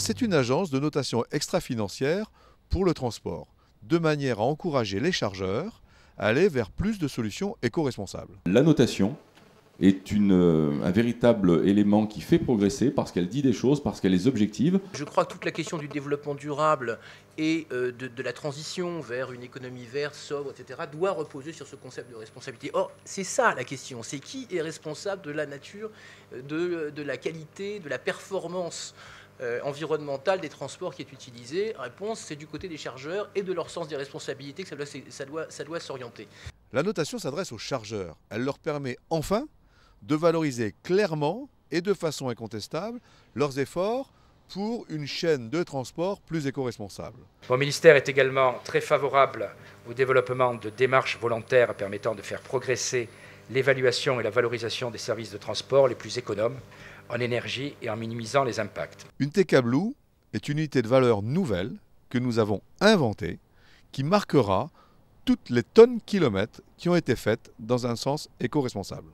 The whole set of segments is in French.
c'est une agence de notation extra-financière pour le transport, de manière à encourager les chargeurs à aller vers plus de solutions éco-responsables. La notation est un véritable élément qui fait progresser parce qu'elle dit des choses, parce qu'elle est objective. Je crois que toute la question du développement durable et de la transition vers une économie verte, sobre, etc., doit reposer sur ce concept de responsabilité. Or, c'est ça la question, c'est qui est responsable de la nature, de la qualité, de la performance environnementale des transports qui est utilisé. Réponse, c'est du côté des chargeurs et de leur sens des responsabilités que ça doit s'orienter. La notation s'adresse aux chargeurs. Elle leur permet enfin de valoriser clairement et de façon incontestable leurs efforts pour une chaîne de transport plus éco-responsable. Mon ministère est également très favorable au développement de démarches volontaires permettant de faire progresser l'évaluation et la valorisation des services de transport les plus économes en énergie et en minimisant les impacts. Une TK Blue est une unité de valeur nouvelle que nous avons inventée qui marquera toutes les tonnes-kilomètres qui ont été faites dans un sens éco-responsable.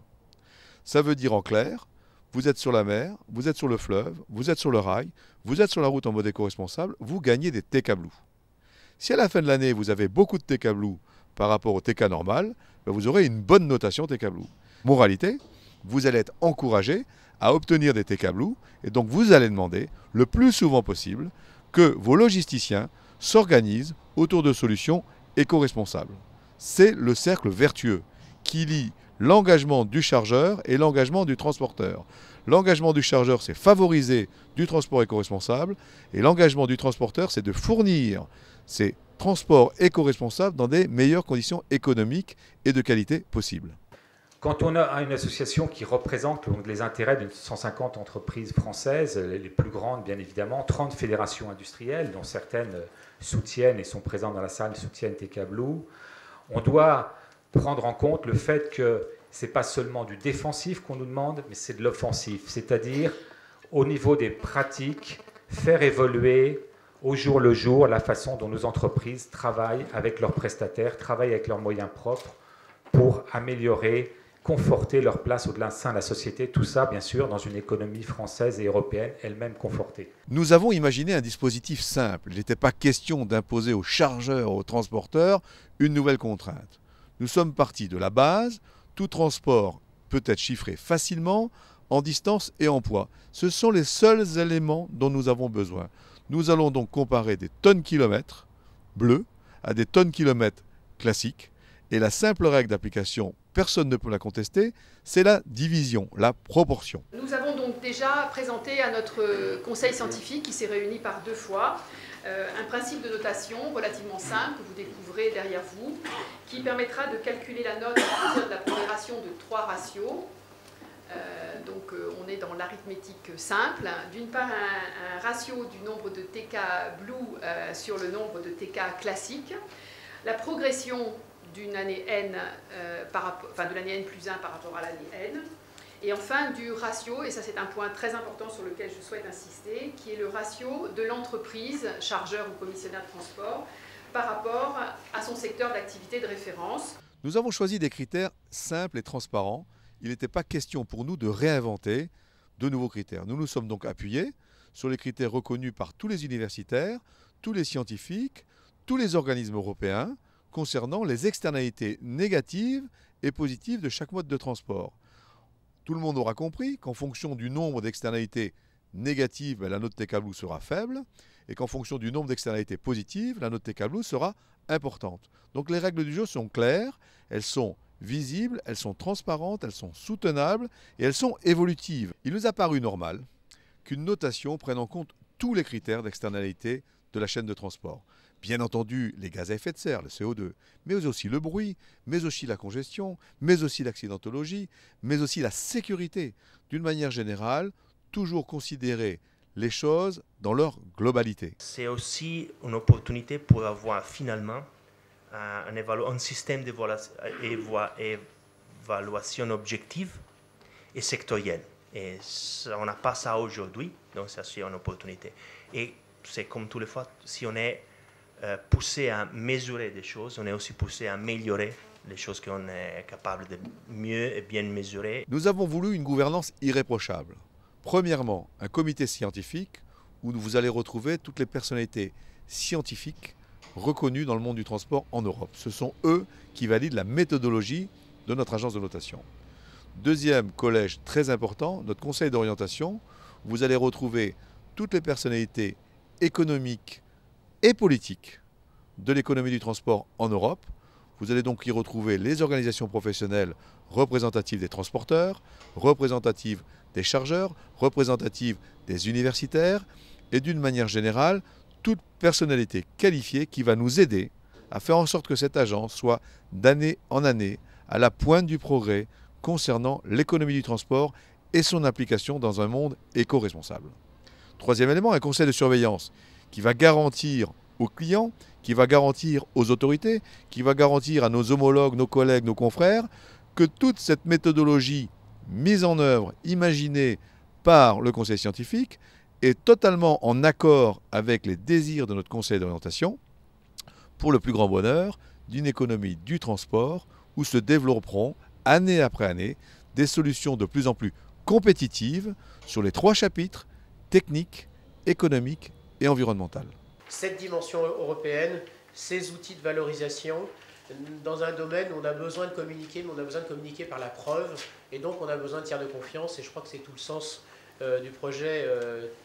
Ça veut dire en clair, vous êtes sur la mer, vous êtes sur le fleuve, vous êtes sur le rail, vous êtes sur la route en mode éco-responsable, vous gagnez des TK Blue. Si à la fin de l'année, vous avez beaucoup de TK Blue par rapport au TK normal, vous aurez une bonne notation TK Blue. Moralité, vous allez être encouragé à obtenir des TK Blue et donc vous allez demander le plus souvent possible que vos logisticiens s'organisent autour de solutions éco-responsables. C'est le cercle vertueux qui lie l'engagement du chargeur et l'engagement du transporteur. L'engagement du chargeur, c'est favoriser du transport éco-responsable et l'engagement du transporteur, c'est de fournir ces transports éco-responsables dans des meilleures conditions économiques et de qualité possibles. Quand on a une association qui représente donc les intérêts de 150 entreprises françaises, les plus grandes bien évidemment, 30 fédérations industrielles, dont certaines soutiennent et sont présentes dans la salle, soutiennent TK Blue, on doit prendre en compte le fait que ce n'est pas seulement du défensif qu'on nous demande, mais c'est de l'offensif, c'est-à-dire au niveau des pratiques, faire évoluer au jour le jour la façon dont nos entreprises travaillent avec leurs prestataires, travaillent avec leurs moyens propres pour améliorer, conforter leur place au sein de la société, tout ça bien sûr dans une économie française et européenne elle-même confortée. Nous avons imaginé un dispositif simple. Il n'était pas question d'imposer aux chargeurs, aux transporteurs, une nouvelle contrainte. Nous sommes partis de la base, tout transport peut être chiffré facilement en distance et en poids. Ce sont les seuls éléments dont nous avons besoin. Nous allons donc comparer des tonnes-kilomètres bleues à des tonnes-kilomètres classiques. Et la simple règle d'application, personne ne peut la contester, c'est la division, la proportion. Nous avons donc déjà présenté à notre conseil scientifique qui s'est réuni par 2 fois un principe de notation relativement simple que vous découvrez derrière vous, qui permettra de calculer la note à partir de la pondération de 3 ratios. Donc on est dans l'arithmétique simple. D'une part, un ratio du nombre de TK Blue sur le nombre de TK classique. La progression d'une année N, de l'année N plus 1 par rapport à l'année N. Et enfin, du ratio, et ça c'est un point très important sur lequel je souhaite insister, qui est le ratio de l'entreprise, chargeur ou commissionnaire de transport, par rapport à son secteur d'activité de référence. Nous avons choisi des critères simples et transparents. Il n'était pas question pour nous de réinventer de nouveaux critères. Nous nous sommes donc appuyés sur les critères reconnus par tous les universitaires, tous les scientifiques, tous les organismes européens, concernant les externalités négatives et positives de chaque mode de transport. Tout le monde aura compris qu'en fonction du nombre d'externalités négatives, la note TK Blue sera faible, et qu'en fonction du nombre d'externalités positives, la note TK Blue sera importante. Donc les règles du jeu sont claires, elles sont visibles, elles sont transparentes, elles sont soutenables et elles sont évolutives. Il nous a paru normal qu'une notation prenne en compte tous les critères d'externalité de la chaîne de transport. Bien entendu, les gaz à effet de serre, le CO2, mais aussi le bruit, mais aussi la congestion, mais aussi l'accidentologie, mais aussi la sécurité. D'une manière générale, toujours considérer les choses dans leur globalité. C'est aussi une opportunité pour avoir finalement un système d'évaluation objective et sectorielle. Et on n'a pas ça aujourd'hui, donc ça c'est une opportunité. Et c'est comme tous les fois, si on est poussé à mesurer des choses, on est aussi poussé à améliorer les choses qu'on est capable de mieux et bien mesurer. Nous avons voulu une gouvernance irréprochable. Premièrement, un comité scientifique où vous allez retrouver toutes les personnalités scientifiques reconnues dans le monde du transport en Europe. Ce sont eux qui valident la méthodologie de notre agence de notation. Deuxième collège très important, notre conseil d'orientation, où vous allez retrouver toutes les personnalités économiques et politiques de l'économie du transport en Europe. Vous allez donc y retrouver les organisations professionnelles représentatives des transporteurs, représentatives des chargeurs, représentatives des universitaires et d'une manière générale, toute personnalité qualifiée qui va nous aider à faire en sorte que cette agence soit d'année en année à la pointe du progrès concernant l'économie du transport et son application dans un monde éco-responsable. Troisième élément, un conseil de surveillance qui va garantir aux clients, qui va garantir aux autorités, qui va garantir à nos homologues, nos collègues, nos confrères, que toute cette méthodologie mise en œuvre, imaginée par le conseil scientifique, est totalement en accord avec les désirs de notre conseil d'orientation pour le plus grand bonheur d'une économie du transport où se développeront année après année des solutions de plus en plus compétitives sur les 3 chapitres techniques, économiques et environnementales. Cette dimension européenne, ces outils de valorisation, dans un domaine où on a besoin de communiquer, mais on a besoin de communiquer par la preuve, et donc on a besoin de tiers de confiance, et je crois que c'est tout le sens du projet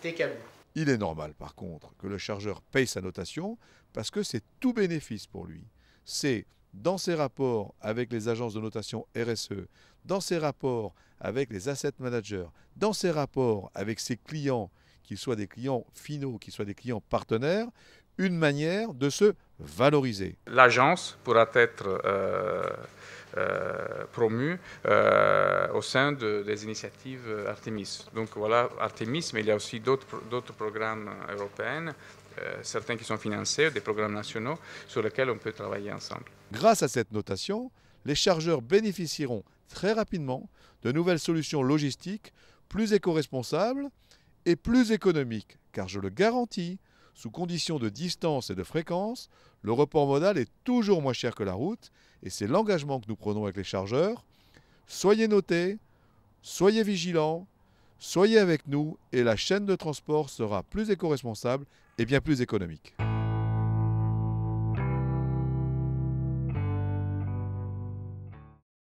TKBOO. Il est normal par contre que le chargeur paye sa notation parce que c'est tout bénéfice pour lui. C'est dans ses rapports avec les agences de notation RSE, dans ses rapports avec les asset managers, dans ses rapports avec ses clients, qu'ils soient des clients finaux, qu'ils soient des clients partenaires, une manière de se valoriser. L'agence pourra être promue au sein des initiatives Artemis. Donc voilà, Artemis, mais il y a aussi d'autres programmes européens, certains qui sont financés, des programmes nationaux sur lesquels on peut travailler ensemble. Grâce à cette notation, les chargeurs bénéficieront très rapidement de nouvelles solutions logistiques plus éco-responsables et plus économiques, car je le garantis, sous conditions de distance et de fréquence, le report modal est toujours moins cher que la route, et c'est l'engagement que nous prenons avec les chargeurs. Soyez notés, soyez vigilants, soyez avec nous, et la chaîne de transport sera plus éco-responsable et bien plus économique.